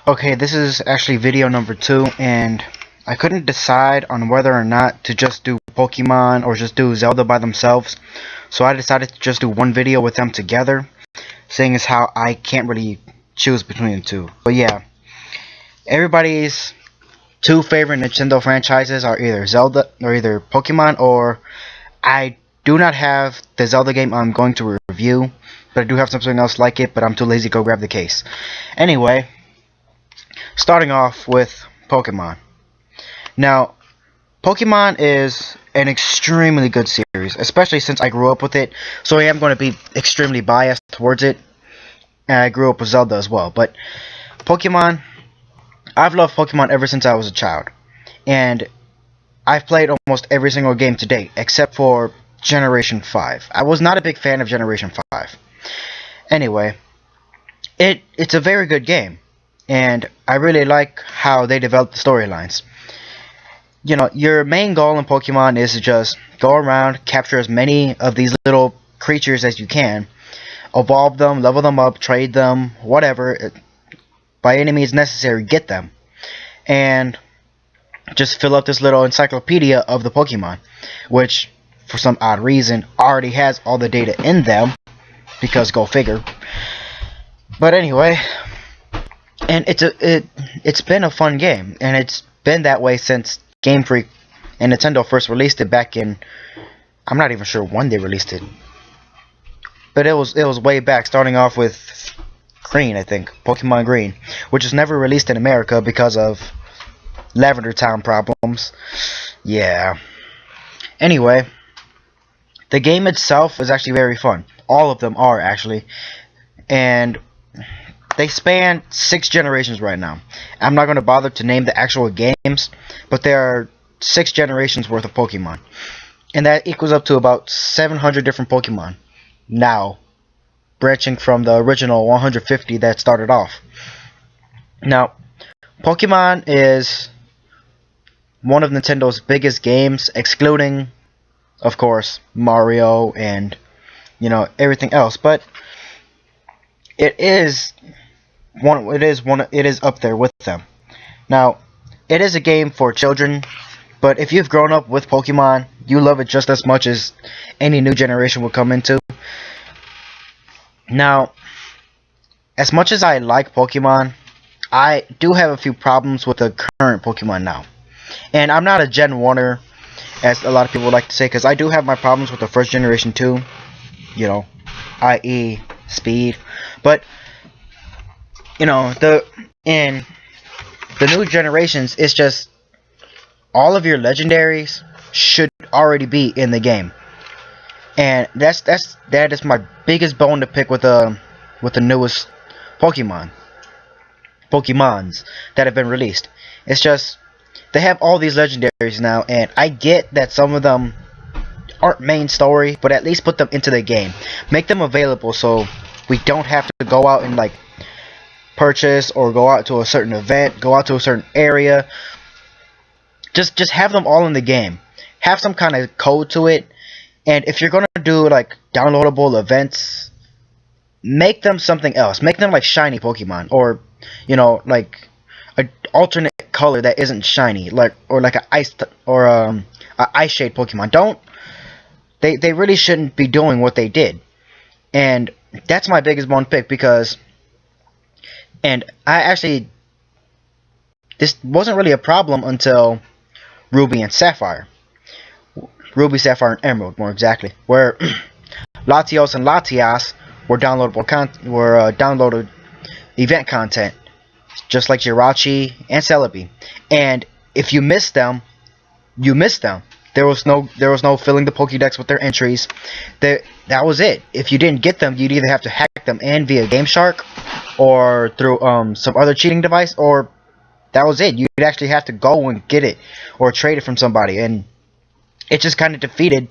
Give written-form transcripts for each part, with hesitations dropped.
Okay, this is actually video number 2, and I couldn't decide on whether or not to just do Pokemon or just do Zelda by themselves, so I decided to just do one video with them together, seeing as how I can't really choose between the two. But yeah, everybody's two favorite Nintendo franchises are either Zelda or either Pokemon, or I do not have the Zelda game I'm going to review, but I do have something else like it, but I'm too lazy to go grab the case. Anyway, starting off with Pokemon. Now, Pokemon is an extremely good series, especially since I grew up with it, so I am going to be extremely biased towards it, and I grew up with Zelda as well. But Pokemon, I've loved Pokemon ever since I was a child, and I've played almost every single game to date, except for Generation 5. I was not a big fan of Generation 5. Anyway, it's a very good game, and I really like how they develop the storylines. You know, your main goal in Pokemon is to just go around, capture as many of these little creatures as you can, evolve them, level them up, trade them, whatever, by any means necessary, get them, and just fill up this little encyclopedia of the Pokemon, which, for some odd reason, already has all the data in them, because go figure. But anyway, and it's been a fun game, and it's been that way since Game Freak and Nintendo first released it back in, I'm not even sure when they released it, but it was way back, starting off with Green, I think, Pokemon Green, which was never released in America because of Lavender Town problems. Yeah. Anyway, the game itself is actually very fun. All of them are, actually, and they span 6 generations right now. I'm not going to bother to name the actual games, but there are 6 generations worth of Pokemon. And that equals up to about 700 different Pokemon now, branching from the original 150 that started off. Now, Pokemon is one of Nintendo's biggest games, excluding, of course, Mario and, everything else. But it is up there with them. Now, it is a game for children, but if you've grown up with Pokemon, you love it just as much as any new generation will come into. Now, as much as I like Pokemon, I do have a few problems with the current Pokemon now. And I'm not a Gen 1er, as a lot of people like to say, because I do have my problems with the first generation too, i.e. speed. But in the new generations, it's just all of your legendaries should already be in the game, and that is my biggest bone to pick with the newest Pokemons that have been released. It's just they have all these legendaries now, and I get that some of them aren't main story, but at least put them into the game, make them available, so we don't have to go out and purchase or go out to a certain event, go out to a certain area. Just have them all in the game. Have some kind of code to it. And if you're gonna do downloadable events, make them something else. Make them like shiny Pokemon, or an alternate color that isn't shiny, or like a ice shade Pokemon. They really shouldn't be doing what they did. And that's my biggest bone pick, because this wasn't really a problem until Ruby and Sapphire. Ruby, Sapphire, and Emerald, more exactly, where Latios and Latias were downloaded event content, just like Jirachi and Celebi. And if you missed them, you missed them. There was no filling the Pokédex with their entries. That was it. If you didn't get them, you'd either have to hack them in via GameShark, or through some other cheating device, or that was it. You'd actually have to go and get it or trade it from somebody, and it just kind of defeated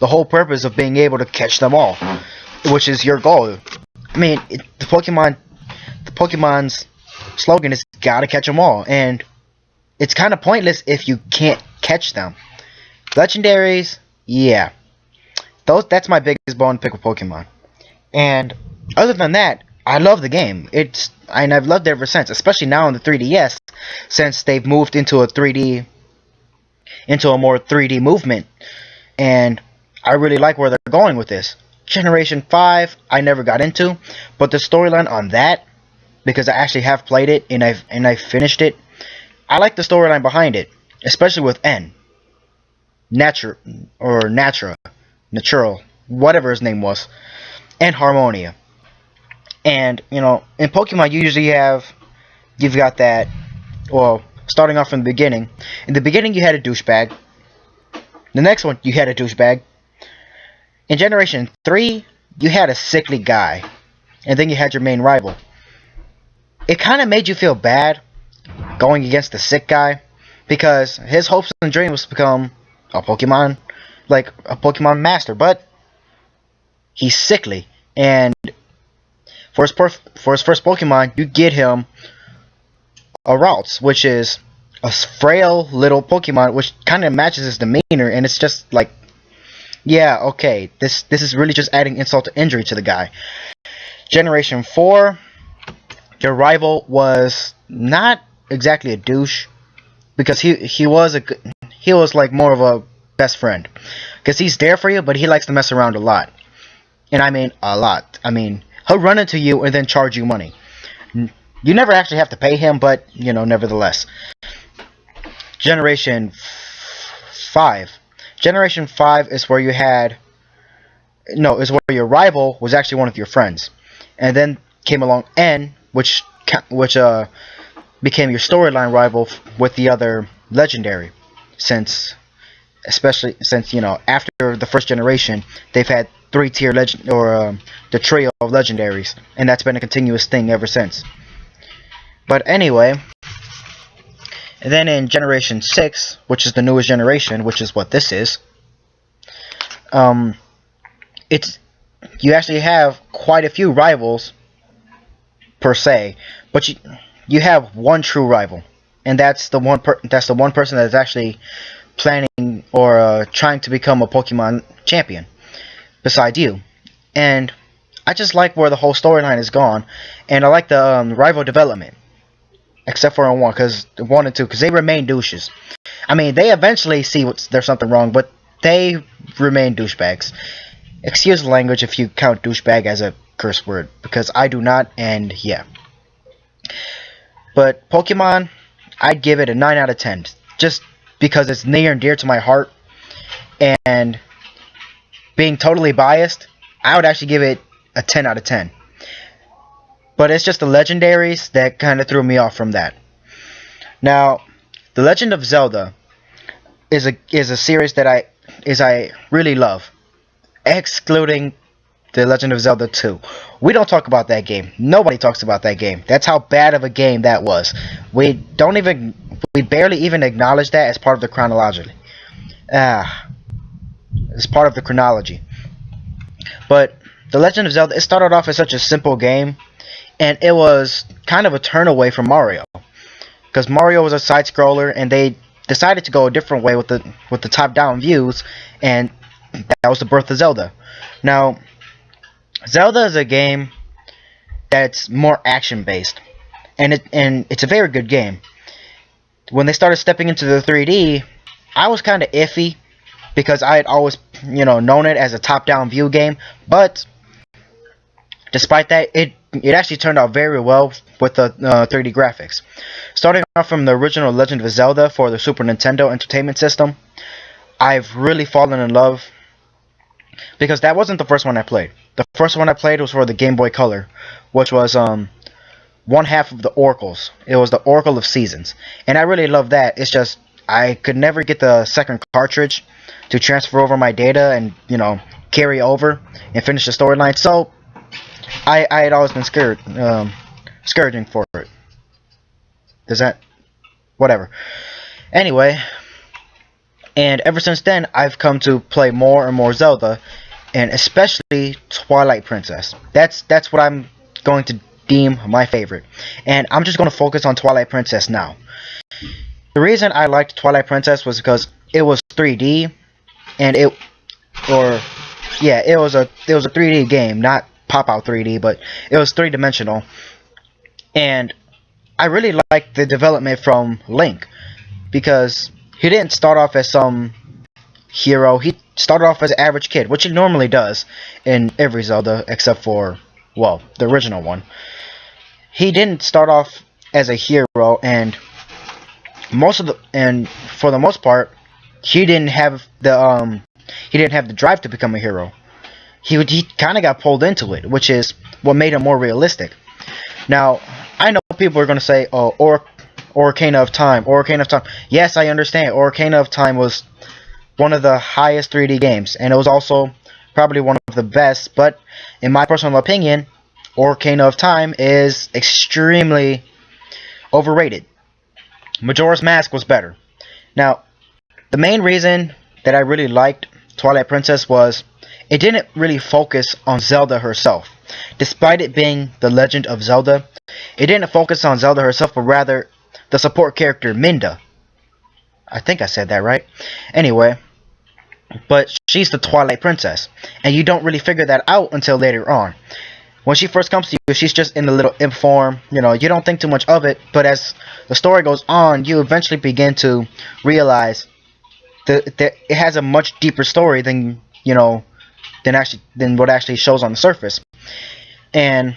the whole purpose of being able to catch them all, which is your goal. I mean, the Pokemon's slogan is "Gotta catch them all," and it's kind of pointless if you can't catch them. Legendaries, yeah, that's my biggest bone pick with Pokemon. And other than that, I love the game. And I've loved it ever since, especially now on the 3DS, since they've moved into a more 3D movement, and I really like where they're going with this. Generation 5, I never got into, but the storyline on that, because I actually have played it and I've finished it, I like the storyline behind it, especially with N, Natural, whatever his name was, and Harmonia. And in Pokemon, you've got that. Well, starting off from the beginning. In the beginning, you had a douchebag. The next one, you had a douchebag. In Generation 3, you had a sickly guy. And then you had your main rival. It kind of made you feel bad going against the sick guy, because his hopes and dreams was to become a Pokemon, like a Pokemon master, but he's sickly. And for his first Pokemon, you get him a Ralts, which is a frail little Pokemon, which kind of matches his demeanor, and it's just like, yeah, okay, this is really just adding insult to injury to the guy. Generation 4, your rival was not exactly a douche, because he was like more of a best friend, because he's there for you, but he likes to mess around a lot, and I mean a lot. I mean, he'll run into you and then charge you money. You never actually have to pay him, but nevertheless. Generation 5. Generation 5 is where is where your rival was actually one of your friends, and then came along N, which became your storyline rival with the other legendary. Especially since after the first generation, they've had 3-tier legend, or the trio of legendaries, and that's been a continuous thing ever since. But anyway, and then in Generation 6, which is the newest generation, which is what this is, you actually have quite a few rivals per se, but you have one true rival, and that's the one person that's actually planning or trying to become a Pokemon champion beside you. And I just like where the whole storyline is gone, and I like the rival development, except for in 1 and 2, because they remain douches. I mean, they eventually see there's something wrong, but they remain douchebags. Excuse the language if you count douchebag as a curse word, because I do not, and yeah. But Pokemon, I'd give it a 9 out of 10, just because it's near and dear to my heart, and being totally biased, I would actually give it a 10 out of 10. But it's just the legendaries that kind of threw me off from that. Now, The Legend of Zelda is a series that I really love, excluding The Legend of Zelda 2. We don't talk about that game. Nobody talks about that game. That's how bad of a game that was. We barely even acknowledge that as part of the chronology. As part of the chronology. But The Legend of Zelda, it started off as such a simple game, and it was kind of a turn away from Mario, because Mario was a side scroller, and they decided to go a different way with the top-down views, and that was the birth of Zelda. Now, Zelda is a game that's more action-based, and it's a very good game. When they started stepping into the 3D, I was kind of iffy, because I had always known it as a top-down view game, but despite that, it actually turned out very well with the 3D graphics. Starting off from the original Legend of Zelda for the Super Nintendo Entertainment System, I've really fallen in love, because that wasn't the first one I played. The first one I played was for the Game Boy Color, which was one half of the Oracles. It was the Oracle of Seasons, and I really loved that. It's just I could never get the second cartridge to transfer over my data and carry over and finish the storyline. So I had always been scourging for it. Does that? Whatever. Anyway, and ever since then, I've come to play more and more Zelda, and especially Twilight Princess. That's what I'm going to deem my favorite, and I'm just going to focus on Twilight Princess now. The reason I liked Twilight Princess was because it was 3D, and it was a 3D game, not pop-out 3D, but it was three-dimensional. And I really liked the development from Link, because he didn't start off as some hero. He started off as an average kid, which he normally does in every Zelda except for, well, the original one. He didn't start off as a hero, and for the most part, he didn't have the drive to become a hero. He kind of got pulled into it, which is what made him more realistic. Now, I know people are going to say, oh, Ocarina of Time. Yes, I understand. Ocarina of Time was one of the highest 3D games, and it was also probably one of the best, but in my personal opinion, Ocarina of Time is extremely overrated. Majora's Mask was better. Now, the main reason that I really liked Twilight Princess was it didn't really focus on Zelda herself. Despite it being the Legend of Zelda, it didn't focus on Zelda herself, but rather the support character Minda. I think I said that right. Anyway, but she's the Twilight Princess, and you don't really figure that out until later on. When she first comes to you, she's just in the little imp form. You don't think too much of it, but as the story goes on, you eventually begin to realize that it has a much deeper story than what actually shows on the surface. And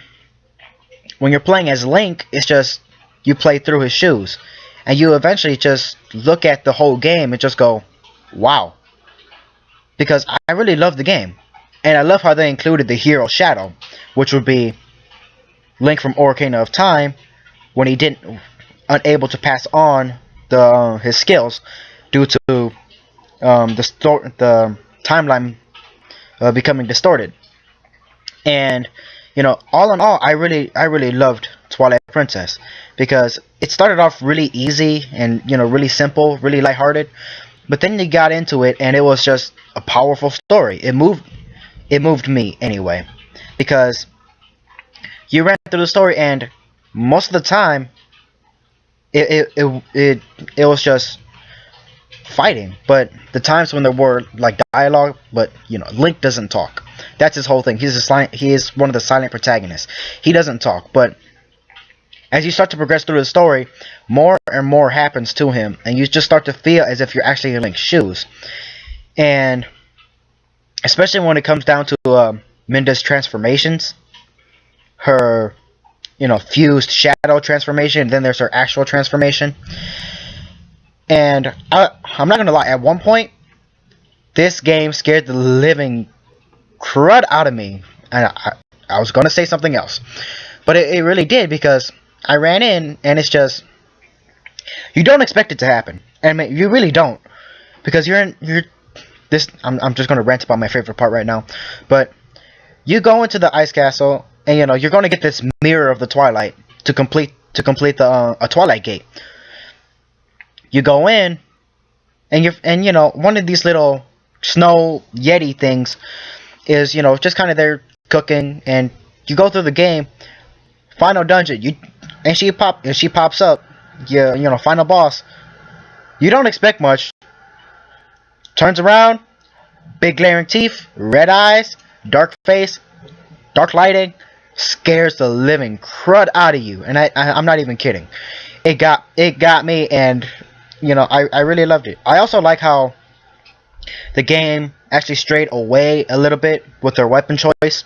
when you're playing as Link, it's just you play through his shoes, and you eventually just look at the whole game and just go, wow. Because I really love the game, and I love how they included the hero Shadow, which would be Link from Ocarina of Time when he unable to pass on his skills due to the timeline becoming distorted. And all in all, I really loved Twilight Princess, because it started off really easy and really simple, really lighthearted, but then you got into it and it was just a powerful story. It moved me anyway, because you ran through the story, and most of the time it was just fighting. But the times when there were like dialogue, but Link doesn't talk. That's his whole thing. He is one of the silent protagonists. He doesn't talk, but as you start to progress through the story, more and more happens to him, and you just start to feel as if you're actually in Link's shoes. And especially when it comes down to Minda's transformations, her fused shadow transformation, and then there's her actual transformation. And I'm not gonna lie, at one point this game scared the living crud out of me, and I was gonna say something else, but it really did, because I ran in and it's just, you don't expect it to happen. I mean, you really don't, because I'm just gonna rant about my favorite part right now. But you go into the ice castle, and you're gonna get this mirror of the Twilight to complete a Twilight gate. You go in, and one of these little snow yeti things is just kind of there cooking, and you go through the game, final dungeon, and she pops up, final boss. You don't expect much. Turns around, big glaring teeth, red eyes, dark face, dark lighting, scares the living crud out of you, and I'm not even kidding. It got me, and I really loved it. I also like how the game actually strayed away a little bit with their weapon choice,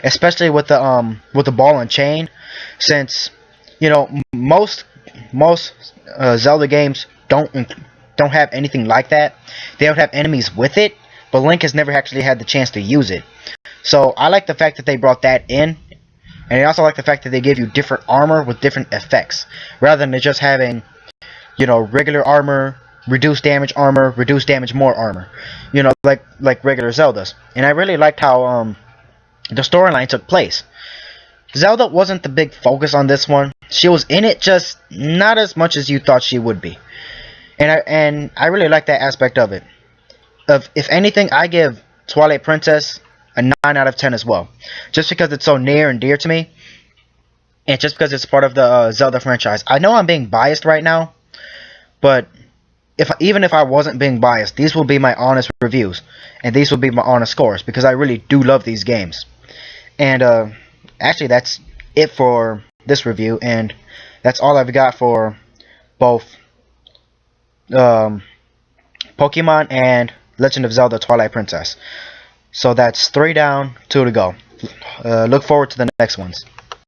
especially with the ball and chain, since most Zelda games don't have anything like that. They don't have enemies with it, but Link has never actually had the chance to use it. So I like the fact that they brought that in, and I also like the fact that they gave you different armor with different effects, rather than just having regular armor, reduced damage armor, reduced damage more armor, like regular Zeldas. And I really liked how the storyline took place. Zelda wasn't the big focus on this one. She was in it, just not as much as you thought she would be. And I really like that aspect of it. If anything, I give Twilight Princess a 9 out of 10 as well, just because it's so near and dear to me, and just because it's part of the Zelda franchise. I know I'm being biased right now, but even if I wasn't being biased, these will be my honest reviews, and these will be my honest scores, because I really do love these games. And actually, that's it for this review, and that's all I've got for both um, Pokemon and Legend of Zelda Twilight Princess. So that's 3 down, 2 to go. Look forward to the next ones.